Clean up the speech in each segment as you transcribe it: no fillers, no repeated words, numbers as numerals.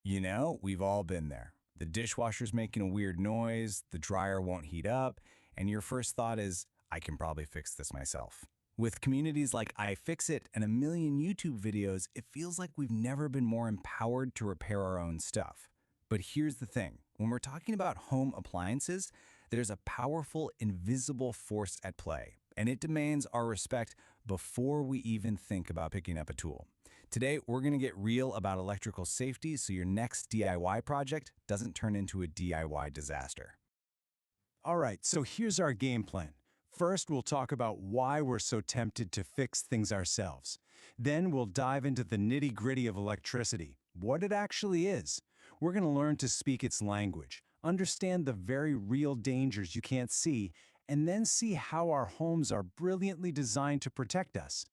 We've all been there. The dishwasher's making a weird noise, the dryer won't heat up, and your first thought is, I can probably fix this myself. With communities like iFixit and a million YouTube videos, it feels like we've never been more empowered to repair our own stuff. But here's the thing. When we're talking about home appliances, there's a powerful, invisible force at play, and it demands our respect before we even think about picking up a tool. Today, we're going to get real about electrical safety so your next DIY project doesn't turn into a DIY disaster. All right, so here's our game plan. First, we'll talk about why we're so tempted to fix things ourselves. Then we'll dive into the nitty-gritty of electricity, what it actually is. We're going to learn to speak its language, understand the very real dangers you can't see, and then see how our homes are brilliantly designed to protect us.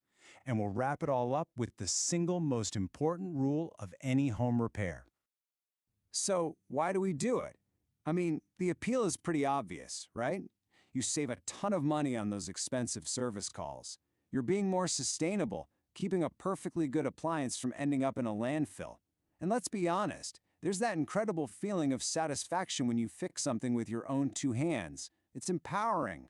And we'll wrap it all up with the single most important rule of any home repair. So, why do we do it? I mean, the appeal is pretty obvious, right? You save a ton of money on those expensive service calls. You're being more sustainable, keeping a perfectly good appliance from ending up in a landfill. And let's be honest, there's that incredible feeling of satisfaction when you fix something with your own two hands. It's empowering.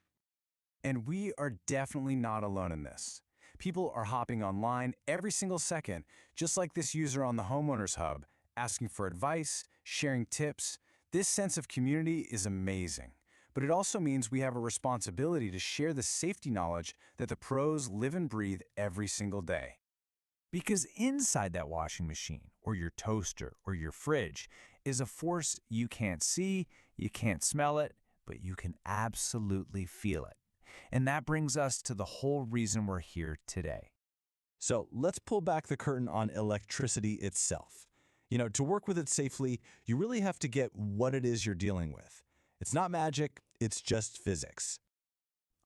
And we are definitely not alone in this. People are hopping online every single second, just like this user on the Homeowners Hub, asking for advice, sharing tips. This sense of community is amazing. But it also means we have a responsibility to share the safety knowledge that the pros live and breathe every single day. Because inside that washing machine, or your toaster, or your fridge, is a force you can't see, you can't smell it, but you can absolutely feel it. And that brings us to the whole reason we're here today. So let's pull back the curtain on electricity itself. To work with it safely, you really have to get what it is you're dealing with. It's not magic, it's just physics.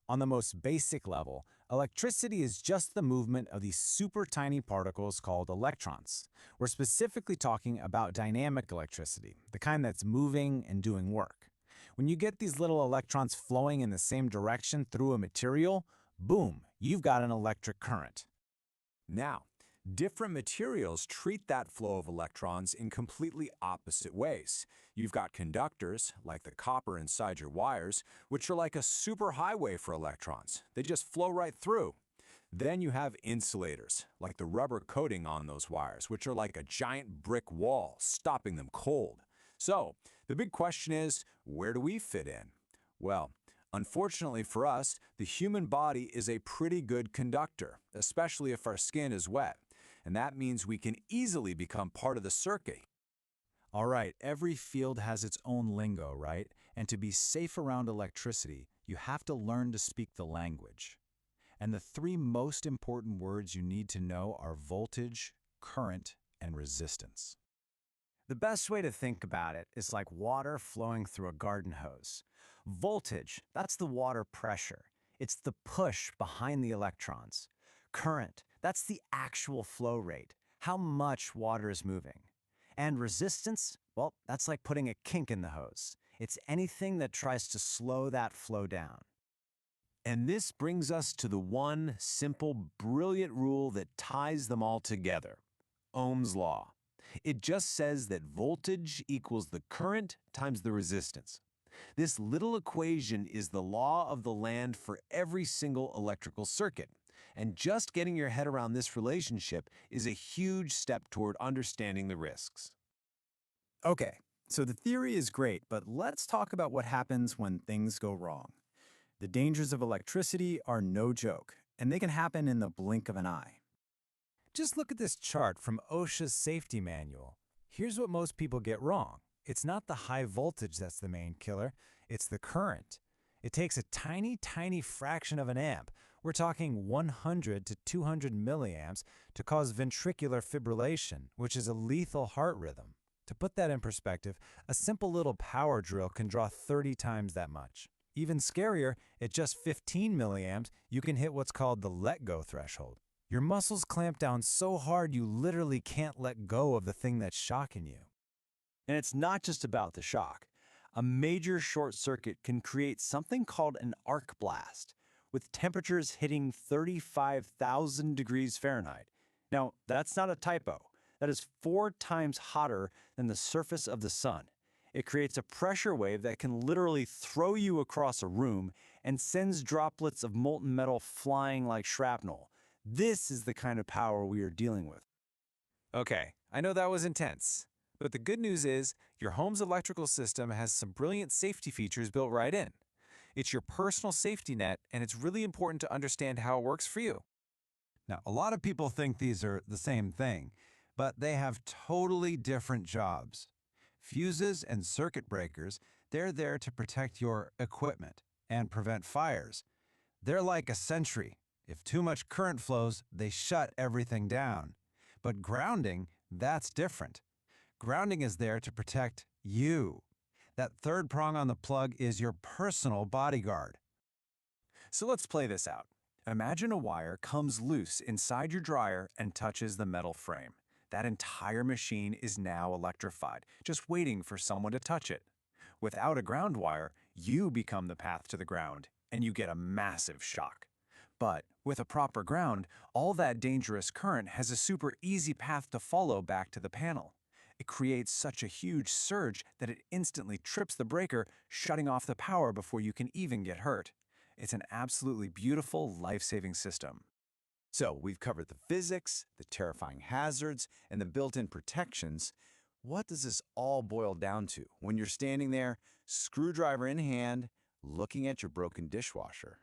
On the most basic level, electricity is just the movement of these super tiny particles called electrons. We're specifically talking about dynamic electricity, the kind that's moving and doing work. When you get these little electrons flowing in the same direction through a material, boom, you've got an electric current. Now, different materials treat that flow of electrons in completely opposite ways. You've got conductors, like the copper inside your wires, which are like a superhighway for electrons. They just flow right through. Then you have insulators, like the rubber coating on those wires, which are like a giant brick wall, stopping them cold. So, the big question is, where do we fit in? Well, unfortunately for us, the human body is a pretty good conductor, especially if our skin is wet. And that means we can easily become part of the circuit. All right, every field has its own lingo, right? And to be safe around electricity, you have to learn to speak the language. And the three most important words you need to know are voltage, current, and resistance. The best way to think about it is like water flowing through a garden hose. Voltage, that's the water pressure. It's the push behind the electrons. Current, that's the actual flow rate, how much water is moving. And resistance, well, that's like putting a kink in the hose. It's anything that tries to slow that flow down. And this brings us to the one simple, brilliant rule that ties them all together: Ohm's law. It just says that voltage equals the current times the resistance. This little equation is the law of the land for every single electrical circuit. And just getting your head around this relationship is a huge step toward understanding the risks. Okay, so the theory is great, but let's talk about what happens when things go wrong. The dangers of electricity are no joke, and they can happen in the blink of an eye. Just look at this chart from OSHA's safety manual. Here's what most people get wrong. It's not the high voltage that's the main killer, it's the current. It takes a tiny, tiny fraction of an amp, we're talking 100 to 200 milliamps, to cause ventricular fibrillation, which is a lethal heart rhythm. To put that in perspective, a simple little power drill can draw 30 times that much. Even scarier, at just 15 milliamps, you can hit what's called the let-go threshold. Your muscles clamp down so hard you literally can't let go of the thing that's shocking you. And it's not just about the shock. A major short circuit can create something called an arc blast, with temperatures hitting 35,000 degrees Fahrenheit. Now, that's not a typo. that is 4 times hotter than the surface of the sun. It creates a pressure wave that can literally throw you across a room and sends droplets of molten metal flying like shrapnel. This is the kind of power we are dealing with. Okay, I know that was intense, but the good news is your home's electrical system has some brilliant safety features built right in. It's your personal safety net, and it's really important to understand how it works for you. Now, a lot of people think these are the same thing, but they have totally different jobs. Fuses and circuit breakers, they're there to protect your equipment and prevent fires. They're like a sentry. If too much current flows, they shut everything down. But grounding, that's different. Grounding is there to protect you. That third prong on the plug is your personal bodyguard. So let's play this out. Imagine a wire comes loose inside your dryer and touches the metal frame. That entire machine is now electrified, just waiting for someone to touch it. Without a ground wire, you become the path to the ground, and you get a massive shock. But with a proper ground, all that dangerous current has a super easy path to follow back to the panel. It creates such a huge surge that it instantly trips the breaker, shutting off the power before you can even get hurt. It's an absolutely beautiful, life-saving system. So we've covered the physics, the terrifying hazards, and the built-in protections. What does this all boil down to when you're standing there, screwdriver in hand, looking at your broken dishwasher?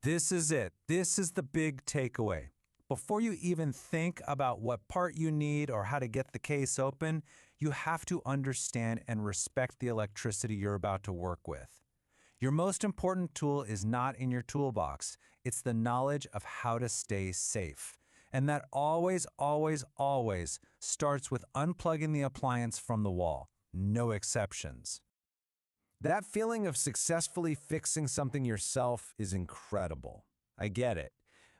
This is it. This is the big takeaway. Before you even think about what part you need or how to get the case open, you have to understand and respect the electricity you're about to work with. Your most important tool is not in your toolbox. It's the knowledge of how to stay safe. And that always, always, always starts with unplugging the appliance from the wall. No exceptions. That feeling of successfully fixing something yourself is incredible. I get it.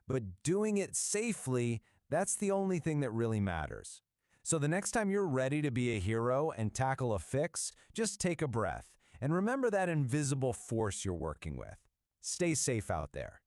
But doing it safely, that's the only thing that really matters. So the next time you're ready to be a hero and tackle a fix, just take a breath and remember that invisible force you're working with. Stay safe out there.